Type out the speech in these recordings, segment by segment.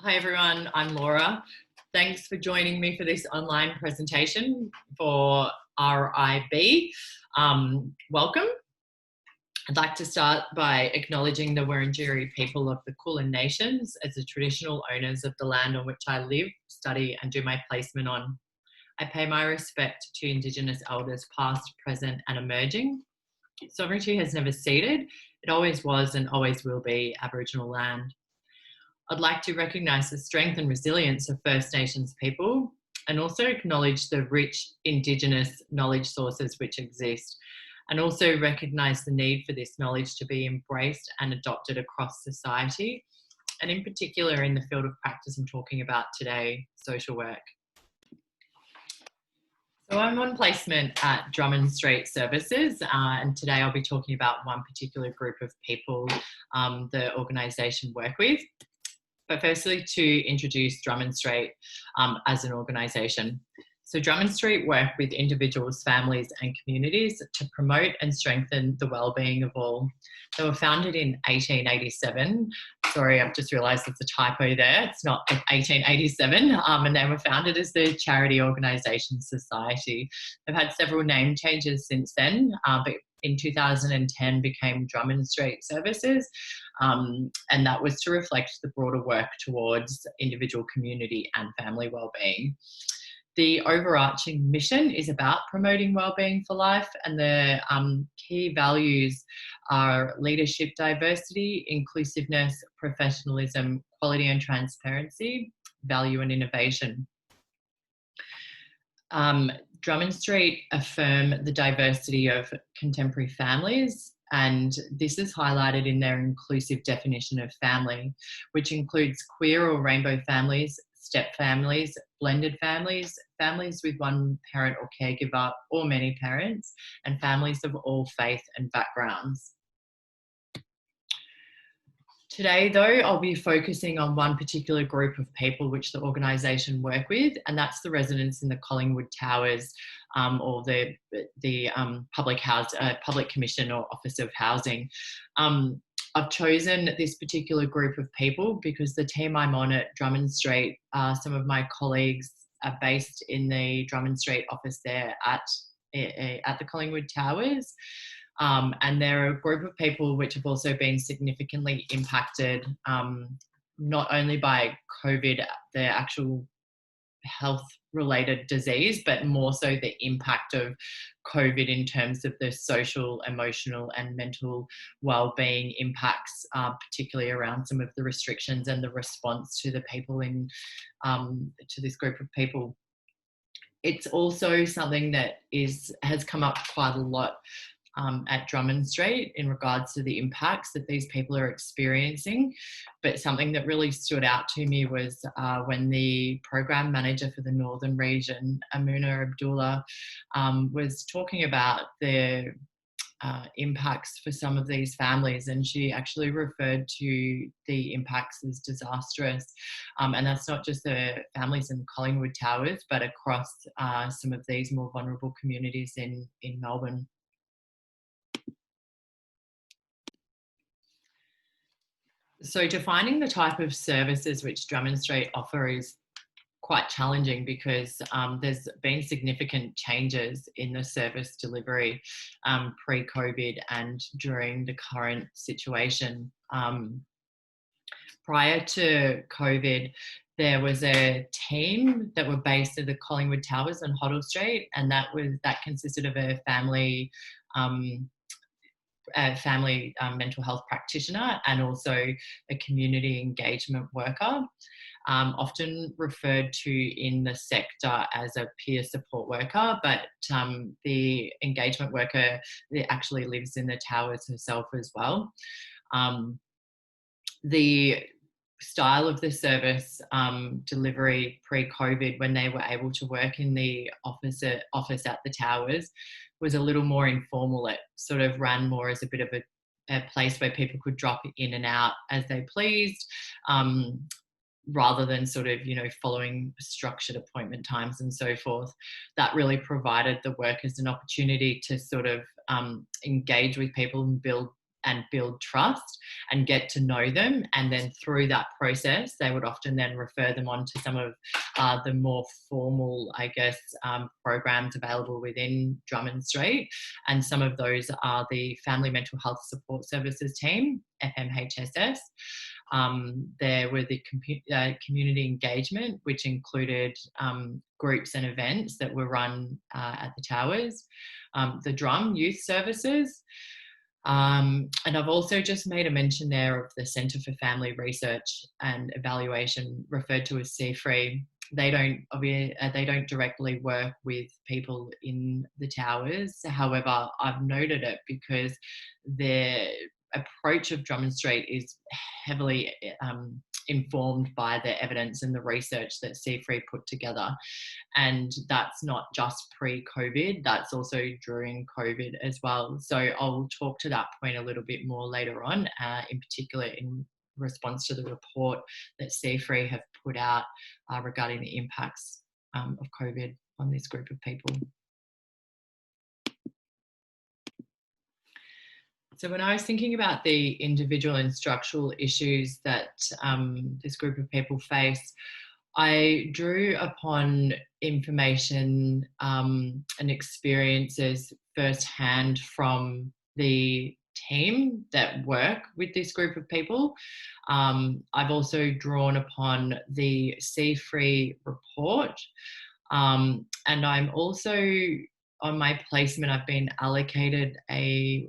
Hi everyone, I'm Laura. Thanks for joining me for this online presentation for RIB. Welcome. I'd like to start by acknowledging the Wurundjeri people of the Kulin Nations as the traditional owners of the land on which I live, study and do my placement on. I pay my respect to Indigenous elders past, present and emerging. Sovereignty has never ceded. It always was and always will be Aboriginal land. I'd like to recognise the strength and resilience of First Nations people and also acknowledge the rich Indigenous knowledge sources which exist, and also recognise the need for this knowledge to be embraced and adopted across society, and in particular in the field of practice I'm talking about today, social work. So I'm on placement at Drummond Street Services, and today I'll be talking about one particular group of people the organisation work with. But firstly, to introduce Drummond Street as an organisation. So Drummond Street work with individuals, families and communities to promote and strengthen the wellbeing of all. They were founded in 1887. Sorry, I've just realised there's a typo there. It's not 1887. And they were founded as the Charity Organisation Society. They've had several name changes since then, but in 2010 became Drummond Street Services, and that was to reflect the broader work towards individual, community and family wellbeing. The overarching mission is about promoting wellbeing for life, and the key values are leadership, diversity, inclusiveness, professionalism, quality and transparency, value and innovation. Drummond Street affirm the diversity of contemporary families, and this is highlighted in their inclusive definition of family, which includes queer or rainbow families, step families, blended families, families with one parent or caregiver or many parents, and families of all faith and backgrounds. Today, though, I'll be focusing on one particular group of people which the organisation work with, and that's the residents in the Collingwood Towers, or the Public Commission or Office of Housing. I've chosen this particular group of people because the team I'm on at Drummond Street, some of my colleagues are based in the Drummond Street office there at the Collingwood Towers. And they're a group of people which have also been significantly impacted, not only by COVID, the actual health-related disease, but more so the impact of COVID in terms of the social, emotional and mental well-being impacts, particularly around some of the restrictions and the response to the people in, to this group of people. It's also something that has come up quite a lot at Drummond Street in regards to the impacts that these people are experiencing. But something that really stood out to me was when the program manager for the Northern region, McDougall, was talking about the impacts for some of these families, and she actually referred to the impacts as disastrous, and that's not just the families in Collingwood Towers but across some of these more vulnerable communities in Melbourne. So defining the type of services which Drummond Street offer is quite challenging because there's been significant changes in the service delivery pre-COVID and during the current situation. Prior to COVID, there was a team that were based at the Collingwood Towers on Hoddle Street, and that consisted of a family mental health practitioner and also a community engagement worker, often referred to in the sector as a peer support worker, but the engagement worker actually lives in the towers herself as well. The style of the service delivery pre-COVID, when they were able to work in the office at the towers, was a little more informal. It sort of ran more as a bit of a place where people could drop in and out as they pleased, rather than sort of, following structured appointment times and so forth. That really provided the workers an opportunity to sort of engage with people and build and build trust and get to know them. And then through that process, they would often then refer them on to some of the more formal, I guess, programs available within Drummond Street. And some of those are the Family Mental Health Support Services team, FMHSS. There were the community engagement, which included groups and events that were run at the Towers, the Drum Youth Services, and I've also just made a mention there of the Centre for Family Research and Evaluation, referred to as CFRE. They don't directly work with people in the Towers. However, I've noted it because their approach of Drummond Street is heavily informed by the evidence and the research that CFRE put together. And that's not just pre-COVID, that's also during COVID as well. So I'll talk to that point a little bit more later on, in particular in response to the report that CFRE have put out regarding the impacts of COVID on this group of people. So when I was thinking about the individual and structural issues that this group of people face, I drew upon information and experiences firsthand from the team that work with this group of people. I've also drawn upon the CFRE report, and I'm also, on my placement, I've been allocated a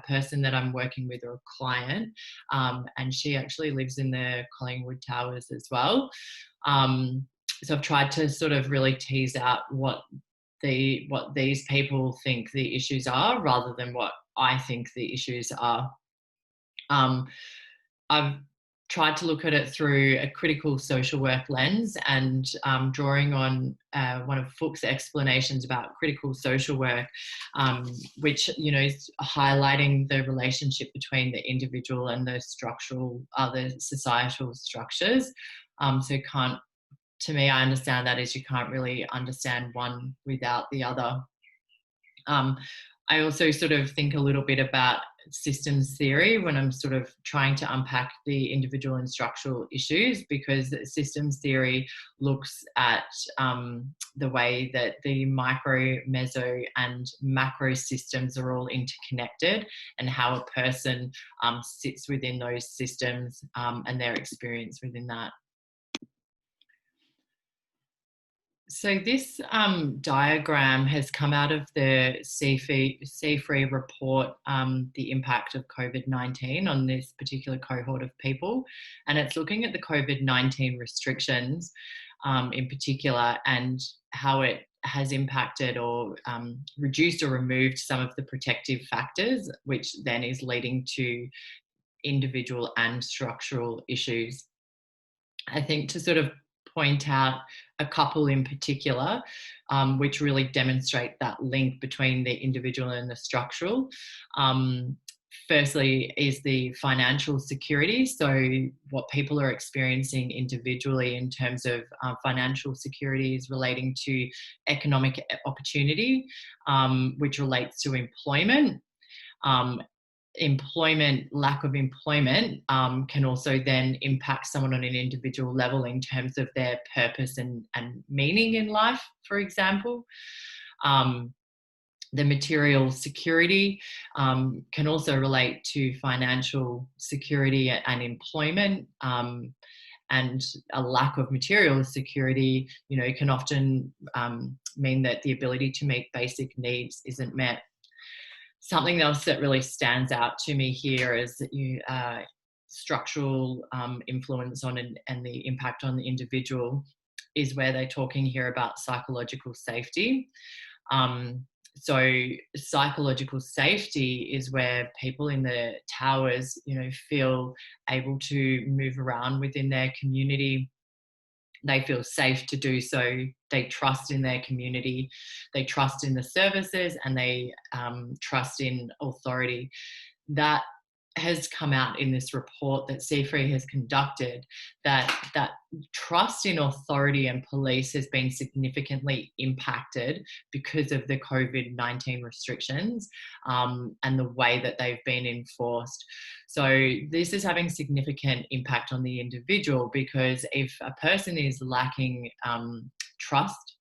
person that I'm working with, or a client, and she actually lives in the Collingwood Towers as well. So I've tried to sort of really tease out what these people think the issues are, rather than what I think the issues are. I've tried to look at it through a critical social work lens, and drawing on one of Fuchs' explanations about critical social work, which, you know, is highlighting the relationship between the individual and the structural, the societal structures. To me, I understand that as you can't really understand one without the other. I also sort of think a little bit about systems theory when I'm sort of trying to unpack the individual and structural issues, because systems theory looks at the way that the micro, meso and macro systems are all interconnected, and how a person sits within those systems and their experience within that. So this diagram has come out of the CFRE report, the impact of COVID-19 on this particular cohort of people. And it's looking at the COVID-19 restrictions in particular, and how it has impacted or reduced or removed some of the protective factors, which then is leading to individual and structural issues. I think to sort of point out a couple in particular, which really demonstrate that link between the individual and the structural. Firstly is the financial security. So what people are experiencing individually in terms of financial security is relating to economic opportunity, which relates to employment. Lack of employment can also then impact someone on an individual level in terms of their purpose and meaning in life, for example. The material security can also relate to financial security and employment. And a lack of material security, you know, can often mean that the ability to meet basic needs isn't met. Something else that really stands out to me here is that structural influence on and the impact on the individual is where they're talking here about psychological safety. So psychological safety is where people in the towers, you know, feel able to move around within their community. They feel safe to do so. They trust in their community. They trust in the services, and they trust in authority. That has come out in this report that C3 has conducted, that trust in authority and police has been significantly impacted because of the COVID-19 restrictions, and the way that they've been enforced. So this is having significant impact on the individual, because if a person is lacking trust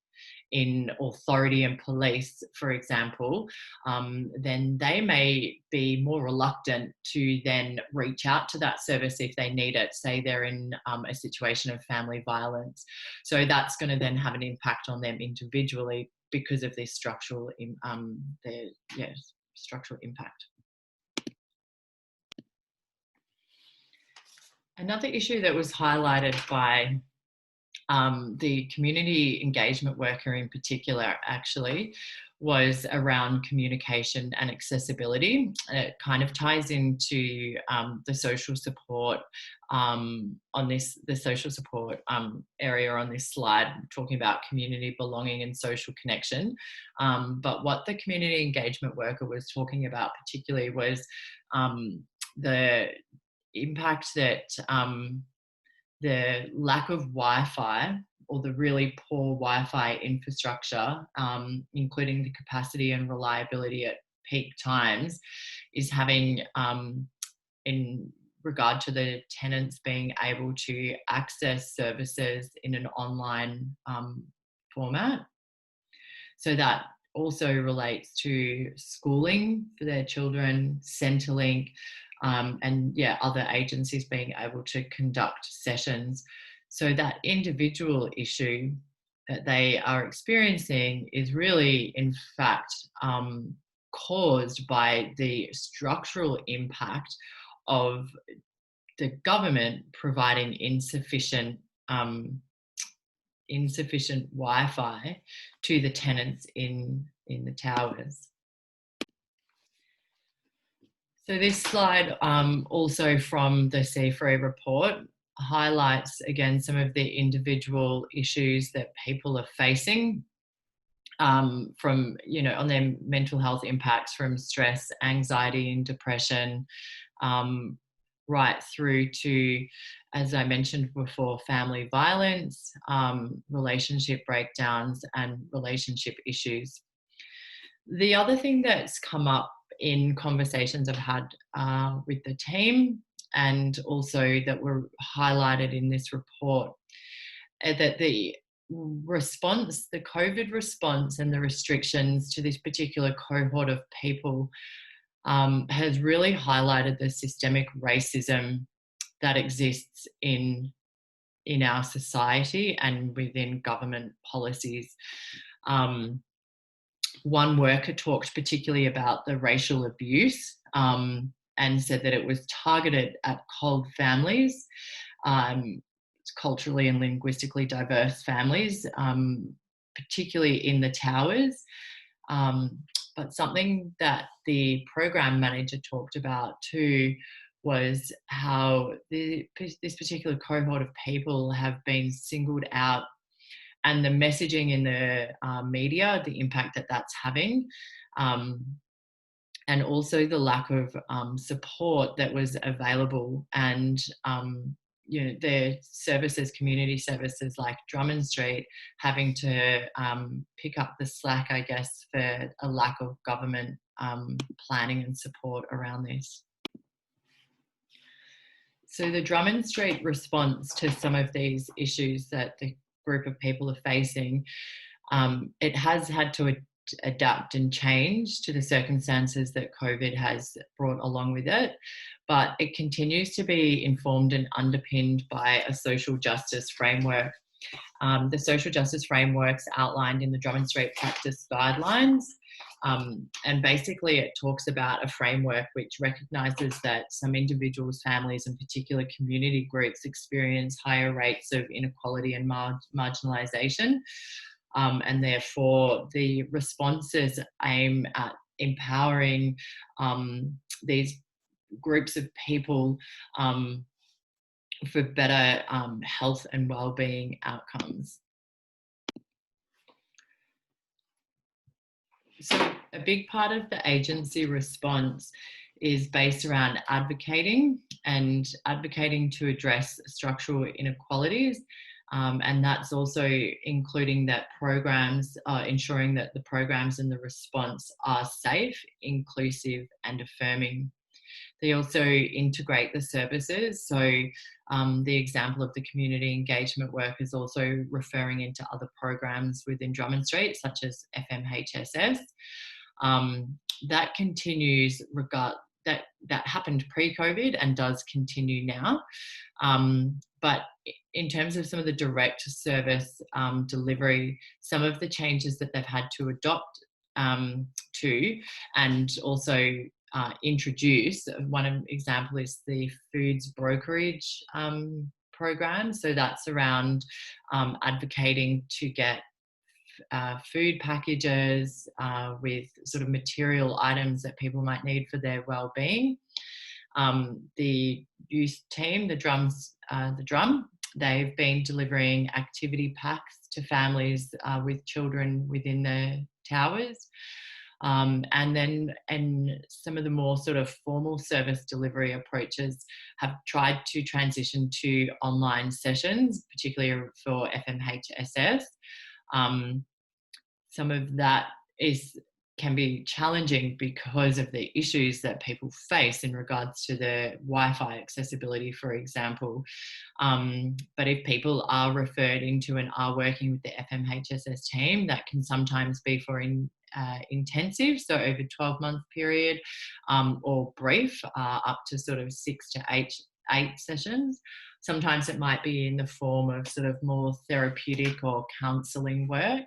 in authority and police, for example, then they may be more reluctant to then reach out to that service if they need it. Say they're in a situation of family violence. So that's going to then have an impact on them individually because of this structural, structural impact. Another issue that was highlighted by the community engagement worker in particular actually was around communication and accessibility. And it kind of ties into the social support the social support area on this slide, talking about community belonging and social connection. But what the community engagement worker was talking about particularly was the impact that the lack of Wi-Fi, or the really poor Wi-Fi infrastructure, including the capacity and reliability at peak times, is having, in regard to the tenants being able to access services in an online format. So that also relates to schooling for their children, Centrelink, and other agencies being able to conduct sessions. So that individual issue that they are experiencing is really, in fact, caused by the structural impact of the government providing insufficient Wi-Fi to the tenants in the towers. So this slide, also from the C3 report, highlights again some of the individual issues that people are facing, from, on their mental health impacts, from stress, anxiety and depression, right through to, as I mentioned before, family violence, relationship breakdowns and relationship issues. The other thing that's come up in conversations I've had with the team, and also that were highlighted in this report, that the response, the COVID response and the restrictions to this particular cohort of people has really highlighted the systemic racism that exists in our society and within government policies. One worker talked particularly about the racial abuse, and said that it was targeted at COLD families, culturally and linguistically diverse families, particularly in the towers. But something that the program manager talked about too was how this particular cohort of people have been singled out, and the messaging in the media, the impact that that's having, and also the lack of support that was available. And their services, community services like Drummond Street, having to pick up the slack, I guess, for a lack of government planning and support around this. So the Drummond Street response to some of these issues that the group of people are facing, it has had to adapt and change to the circumstances that COVID has brought along with it, but it continues to be informed and underpinned by a social justice framework. The social justice framework's outlined in the Drummond Street Practice Guidelines, and basically it talks about a framework which recognises that some individuals, families and particular community groups experience higher rates of inequality and marginalisation. And therefore the responses aim at empowering these groups of people for better health and wellbeing outcomes. So a big part of the agency response is based around advocating to address structural inequalities. And that's also including that programs, ensuring that the programs and the response are safe, inclusive, and affirming. They also integrate the services. So the example of the community engagement work is also referring into other programs within Drummond Street, such as FMHSS. That continues that happened pre-COVID and does continue now. But in terms of some of the direct service delivery, some of the changes that they've had to adopt to, and also introduce, one example is the foods brokerage program. So that's around advocating to get food packages with sort of material items that people might need for their well-being. The youth team, the Drum, they've been delivering activity packs to families with children within the towers. And some of the more sort of formal service delivery approaches have tried to transition to online sessions, particularly for FMHSS. Some of that can be challenging because of the issues that people face in regards to the Wi-Fi accessibility, for example. But if people are referred into and are working with the FMHSS team, that can sometimes be for intensive, so over 12-month period, or brief, up to sort of 6 to 8 sessions. Sometimes it might be in the form of sort of more therapeutic or counselling work.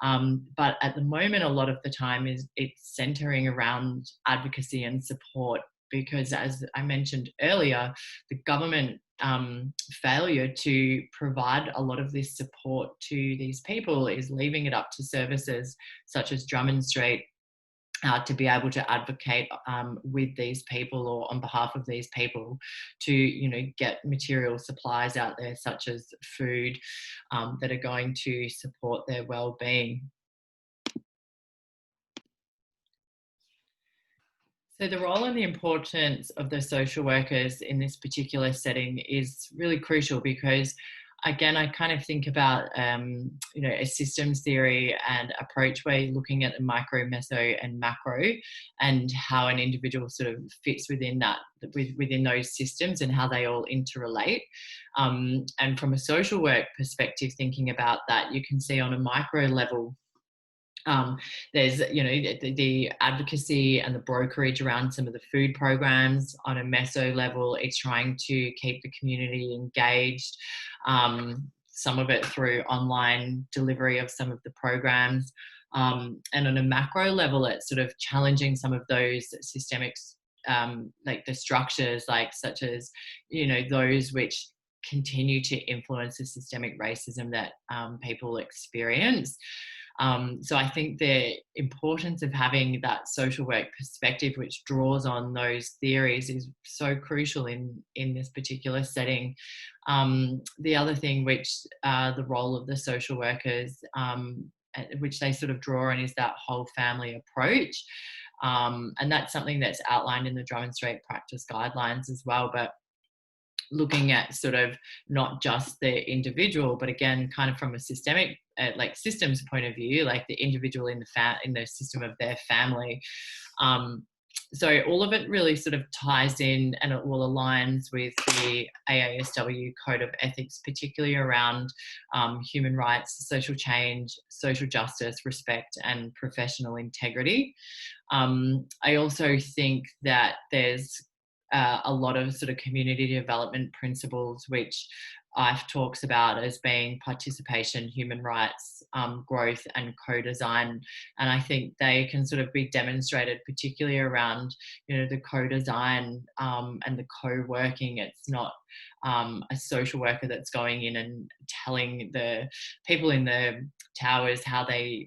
But at the moment, a lot of the time it's centering around advocacy and support, because as I mentioned earlier, the government failure to provide a lot of this support to these people is leaving it up to services such as Drummond Street to be able to advocate with these people or on behalf of these people to, get material supplies out there, such as food, that are going to support their well-being. So the role and the importance of the social workers in this particular setting is really crucial, because again, I kind of think about, a systems theory and approach where you're looking at the micro, meso, and macro, and how an individual sort of fits within within those systems and how they all interrelate. And from a social work perspective, thinking about that, you can see on a micro level, there's the advocacy and the brokerage around some of the food programs. On a meso level, it's trying to keep the community engaged, some of it through online delivery of some of the programs, and on a macro level, it's sort of challenging some of those systemics, like the structures, like such as those which continue to influence the systemic racism that people experience. So I think the importance of having that social work perspective, which draws on those theories, is so crucial in this particular setting. The other thing which the role of the social workers, which they sort of draw on, is that whole family approach. And that's something that's outlined in the Drummond Street practice guidelines as well. But looking at sort of not just the individual, but again, kind of from a systemic, like systems point of view, like the individual in the system of their family. So all of it really sort of ties in, and it all aligns with the AASW Code of Ethics, particularly around human rights, social change, social justice, respect, and professional integrity. I also think that there's a lot of sort of community development principles, which IFE talks about as being participation, human rights, growth, and co-design. And I think they can sort of be demonstrated, particularly around, the co-design and the co-working. It's not a social worker that's going in and telling the people in the towers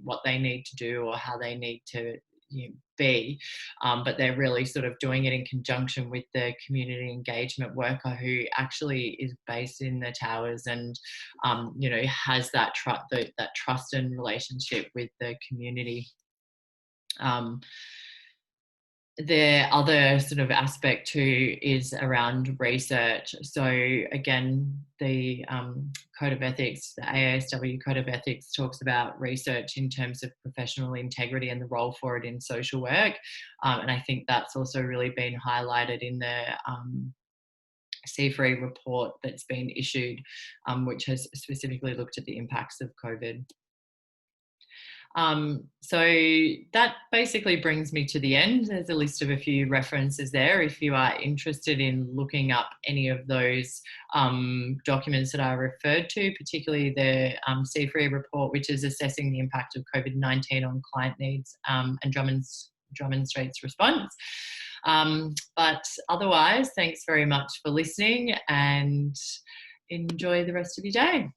what they need to do or how they need to be, but they're really sort of doing it in conjunction with the community engagement worker who actually is based in the towers and has that trust and relationship with the community. the other sort of aspect too is around research. So again, the Code of Ethics, the AASW Code of Ethics talks about research in terms of professional integrity and the role for it in social work. And I think that's also really been highlighted in the C3 report that's been issued, which has specifically looked at the impacts of COVID. So that basically brings me to the end. There's a list of a few references there if you are interested in looking up any of those documents that I referred to, particularly the C3 report, which is assessing the impact of COVID-19 on client needs and Drummond Strait's response. But otherwise, thanks very much for listening and enjoy the rest of your day.